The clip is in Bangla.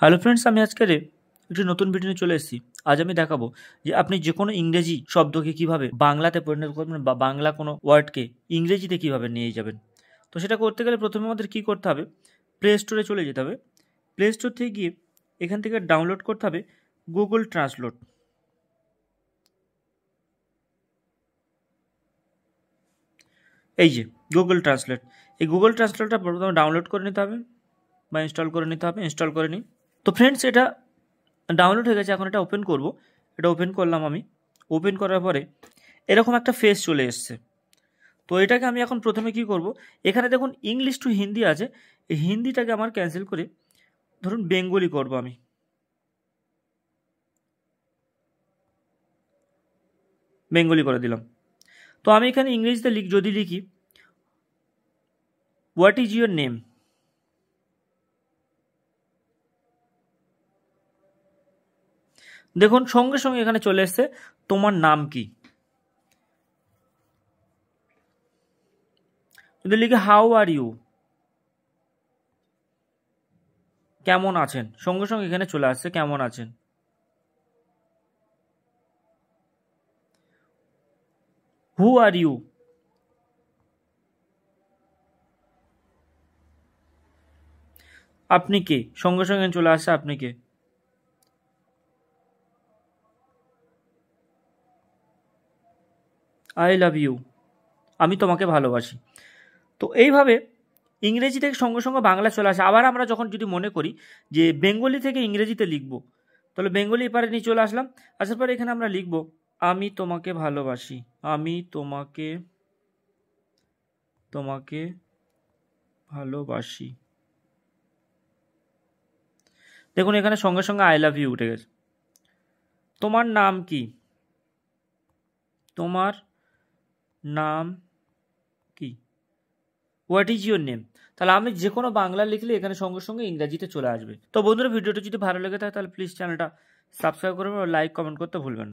হ্যালো ফ্রেন্ডস, আমি আজকের একটি নতুন ভিডিও নিয়ে চলে এসেছি। আজ আমি দেখাবো যে আপনি যে কোনো ইংরেজি শব্দকে কিভাবে বাংলাতে পরিণত করবেন বা বাংলা কোনো ওয়ার্ডকে ইংরেজিতে কিভাবে নিয়ে যাবেন। তো সেটা করতে গেলে প্রথমে আমাদের কী করতে হবে, প্লে স্টোরে চলে যেতে হবে। প্লে স্টোর থেকে গিয়ে এখান থেকে ডাউনলোড করতে হবে গুগল ট্রান্সলেট। এই যে গুগল ট্রান্সলেট, এই গুগল ট্রান্সলেটটা প্রথমে ডাউনলোড করে নিতে হবে বা ইনস্টল করে নিতে হবে। ইনস্টল করে নিই। তো ফ্রেন্ডস, এটা ডাউনলোড হয়ে গেছে। এখন এটা ওপেন করব। এটা ওপেন করলাম আমি। ওপেন করার পরে এরকম একটা ফেস চলে এসছে। তো এটাকে আমি এখন প্রথমে কি করব, এখানে দেখুন ইংলিশ টু হিন্দি আছে। এই হিন্দিটাকে আমার ক্যান্সেল করে ধরুন বেঙ্গলি করব আমি। বেঙ্গলি করে দিলাম। তো আমি এখানে ইংরেজিতে যদি লিখি হোয়াট ইজ ইউর নেম, দেখুন সঙ্গে সঙ্গে এখানে চলে এসছে তোমার নাম কি। যদি লিখি হাউ আর ইউ, কেমন আছেন, সঙ্গে সঙ্গে এখানে চলে আসছে কেমন আছেন। হু আর ইউ, আপনি কে, সঙ্গে সঙ্গে চলে আসছে আপনি কে। আই লাভ ইউ, আমি তোমাকে ভালোবাসি। তো এইভাবে ইংরেজি থেকে সঙ্গে সঙ্গে বাংলা চলে আসে। আবার আমরা যখন যদি মনে করি যে বেঙ্গলি থেকে ইংরেজিতে লিখবো, তাহলে বেঙ্গলি এপারে নিয়ে চলে আসলাম। আসার পরে এখানে আমরা লিখবো আমি তোমাকে ভালোবাসি, আমি তোমাকে তোমাকে ভালোবাসি। দেখুন এখানে সঙ্গে সঙ্গে আই লাভ ইউ উঠে গেছে। তোমার নাম কি, তোমার নাম কি, হোয়াট ইজ ইউর নেম। তাহলে আমি যে কোনো বাংলা লিখলে এখানে সঙ্গে সঙ্গে ইংরাজিতে চলে আসবে। তো বন্ধুরা, ভিডিওটা যদি ভালো লেগে থাকে তাহলে প্লিজ চ্যানেলটা সাবস্ক্রাইব করবেন ও লাইক কমেন্ট করতে ভুলবেন না।